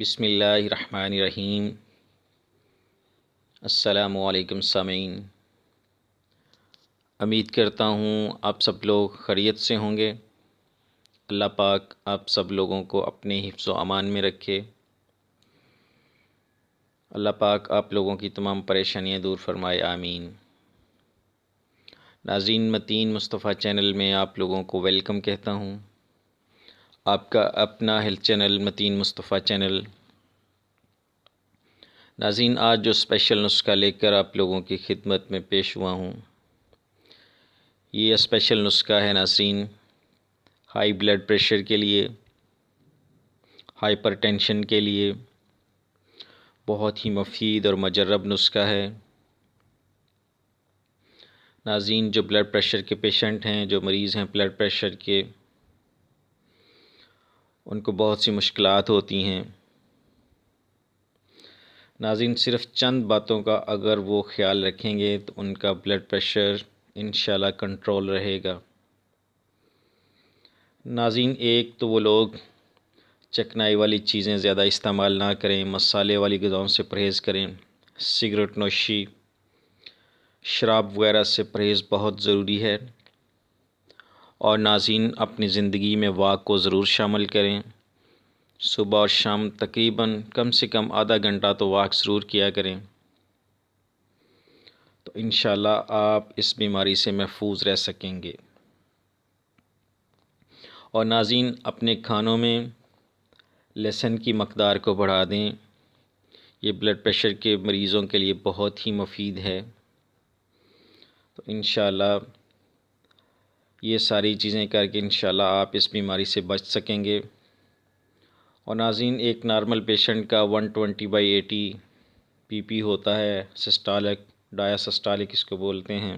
बिस्मिल्लाहिर्रहमानिर्रहीम। अस्सलामुअलैकुम सामीन। उम्मीद करता हूँ आप सब लोग खैरियत से होंगे। अल्लाह पाक आप सब लोगों को अपने हिफ्ज़ व अमान में रखे। अल्लाह पाक आप लोगों की तमाम परेशानियाँ दूर फरमाए, आमीन। नाज़रीन, मतीन मुस्तफ़ा चैनल में आप लोगों को वेलकम कहता हूँ। आपका अपना health channel Mateen Mustafa channel. नाज़रीन, आज जो स्पेशल नुस्खा लेकर आप लोगों की खिदमत में पेश हुआ हूँ, ये स्पेशल नुस्खा है नाज़रीन हाई ब्लड प्रेशर के लिए, हाइपरटेंशन के लिए। बहुत ही मुफीद और मुजर्रब नुस्खा है। नाज़रीन, जो ब्लड प्रेशर के पेशेंट हैं, जो मरीज़ हैं ब्लड प्रेशर के, उनको बहुत सी मुश्किलात होती हैं। नाज़रीन, सिर्फ़ चंद बातों का अगर वो ख़्याल रखेंगे तो उनका ब्लड प्रेशर इंशाल्लाह कंट्रोल रहेगा। नाज़रीन, एक तो वो लोग चकनाई वाली चीज़ें ज़्यादा इस्तेमाल ना करें, मसाले वाली ग़िज़ाओं से परहेज़ करें, सिगरेट नोशी, शराब वगैरह से परहेज़ बहुत ज़रूरी है। और नाज़रीन, अपनी ज़िंदगी में वॉक को ज़रूर शामिल करें। सुबह और शाम तकरीबन कम से कम आधा घंटा तो वॉक ज़रूर किया करें, तो इंशाल्लाह आप इस बीमारी से महफूज रह सकेंगे। और नाज़रीन, अपने खानों में लहसुन की मकदार को बढ़ा दें। ये ब्लड प्रेशर के मरीज़ों के लिए बहुत ही मुफीद है। तो इंशाल्लाह ये सारी चीज़ें करके इंशाल्लाह आप इस बीमारी से बच सकेंगे। और नाज़रीन, एक नॉर्मल पेशेंट का 120/80 पीपी होता है, सिस्टोलिक डायसिस्टोलिक इसको बोलते हैं।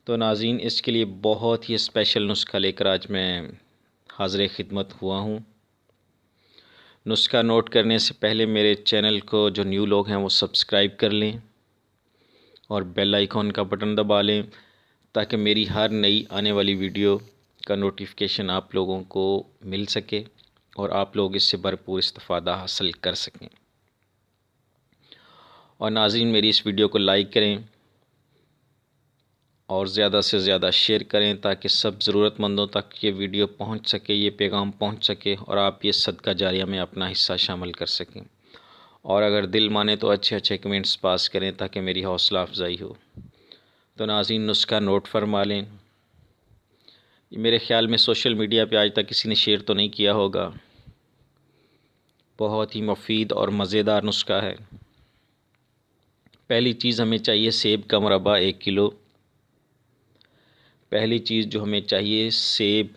तो नाज़रीन, इसके लिए बहुत ही स्पेशल नुस्खा लेकर आज मैं हाज़िर खिदमत हुआ हूँ। नुस्खा नोट करने से पहले मेरे चैनल को जो न्यू लोग हैं वो सब्सक्राइब कर लें और बेल आइकॉन का बटन दबा लें, ताकि मेरी हर नई आने वाली वीडियो का नोटिफिकेशन आप लोगों को मिल सके और आप लोग इससे भरपूर इस्तिफ़ादा हासिल कर सकें। और नाज़रीन, मेरी इस वीडियो को लाइक करें और ज़्यादा से ज़्यादा शेयर करें, ताकि सब ज़रूरतमंदों तक ये वीडियो पहुंच सके, ये पैगाम पहुंच सके और आप ये सदका जारिया में अपना हिस्सा शामिल कर सकें। और अगर दिल माने तो अच्छे अच्छे कमेंट्स पास करें, ताकि मेरी हौसला अफजाई हो। तो नाज़रीन, नुस्खा नोट फरमा लें। ये मेरे ख़्याल में सोशल मीडिया पे आज तक किसी ने शेयर तो नहीं किया होगा। बहुत ही मुफीद और मज़ेदार नुस्खा है। पहली चीज़ हमें चाहिए सेब का मुरब्बा 1 किलो। पहली चीज़ जो हमें चाहिए सेब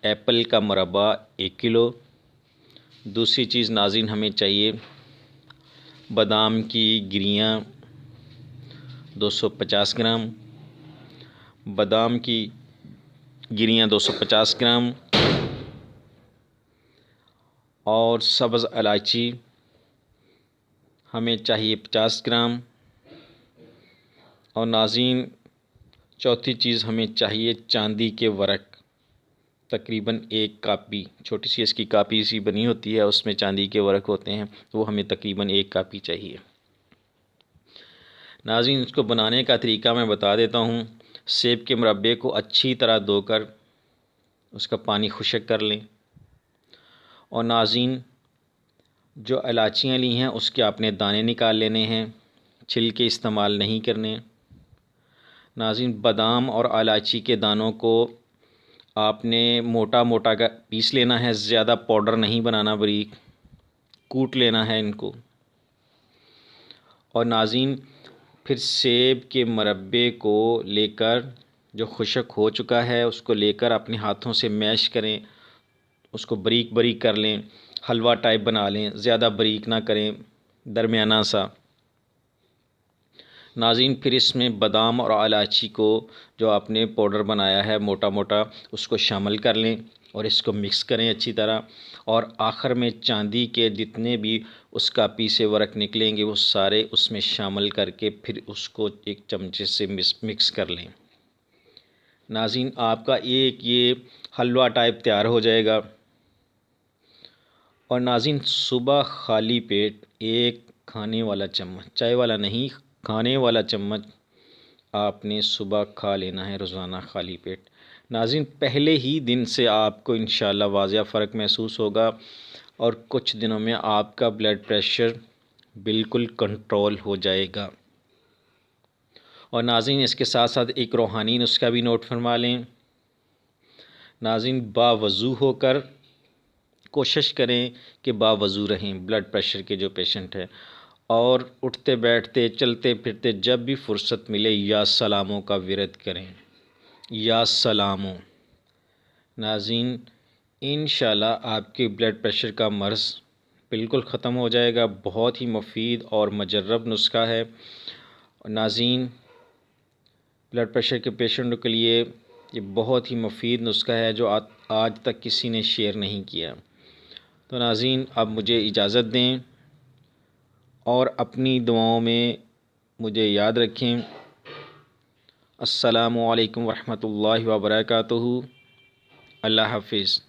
एप्पल का मुरब्बा 1 किलो। दूसरी चीज़ नाज़रीन हमें चाहिए बादाम की गिरियाँ 250 ग्राम, बादाम की गिरियाँ 250 ग्राम और सब्ज़ इलायची हमें चाहिए 50 ग्राम। और नाज़रीन, चौथी चीज़ हमें चाहिए चांदी के वर्क, तकरीबन 1 कापी, छोटी सी इसकी कापी सी बनी होती है, उसमें चांदी के वर्क होते हैं, वो हमें तकरीबन 1 कापी चाहिए। नाज़रीन, इसको बनाने का तरीका मैं बता देता हूँ। सेब के मुरब्बे को अच्छी तरह धोकर उसका पानी खुश्क कर लें। और नाज़रीन, जो इलायचियाँ ली हैं उसके आपने दाने निकाल लेने हैं, छिलके इस्तेमाल नहीं करने। नाज़रीन, बादाम और इलायची के दानों को आपने मोटा मोटा का पीस लेना है, ज़्यादा पाउडर नहीं बनाना, बारीक कूट लेना है इनको। और नाज़रीन, फिर सेब के मुरब्बे को लेकर, जो खुश्क हो चुका है उसको लेकर अपने हाथों से मैश करें, उसको बारीक बारीक कर लें, हलवा टाइप बना लें, ज़्यादा बारीक ना करें, दरमियाना सा। नाज़रीन, फिर इसमें बादाम और इलायची को जो आपने पाउडर बनाया है मोटा मोटा, उसको शामिल कर लें और इसको मिक्स करें अच्छी तरह। और आखिर में चांदी के जितने भी उसका पीसे वर्क निकलेंगे वो सारे उसमें शामिल करके फिर उसको एक चमचे से मिक्स कर लें। नाज़रीन, आपका एक ये हलवा टाइप तैयार हो जाएगा। और नाज़रीन, सुबह खाली पेट एक खाने वाला चम्मच, चाय वाला नहीं, खाने वाला चम्मच आपने सुबह खा लेना है रोज़ाना खाली पेट। नाज़रीन, पहले ही दिन से आपको इंशाअल्लाह वाज़िया फ़र्क महसूस होगा और कुछ दिनों में आपका ब्लड प्रेशर बिल्कुल कंट्रोल हो जाएगा। और नाज़रीन, इसके साथ साथ एक रूहानी नुस्खा भी नोट फरमा लें। नाज़रीन, बावज़ू होकर कोशिश करें कि बावज़ू रहें ब्लड प्रेशर के जो पेशेंट हैं, और उठते बैठते चलते फिरते जब भी फ़ुर्सत मिले या सलामों का विरद करें, या सलामों। नाज़रीन, इंशाअल्लाह आपके ब्लड प्रेशर का मर्ज़ बिल्कुल ख़त्म हो जाएगा। बहुत ही मुफीद और मुजर्रब नुस्खा है। नाज़रीन, ब्लड प्रेशर के पेशेंटों के लिए ये बहुत ही मुफीद नुस्खा है जो आज तक किसी ने शेयर नहीं किया। तो नाज़रीन, अब मुझे इजाज़त दें और अपनी दुआओं में मुझे याद रखें। अस्सलामु अलैकुम वरहमतुल्लाहि व बरकातुहू। अल्लाह हाफ़िज़।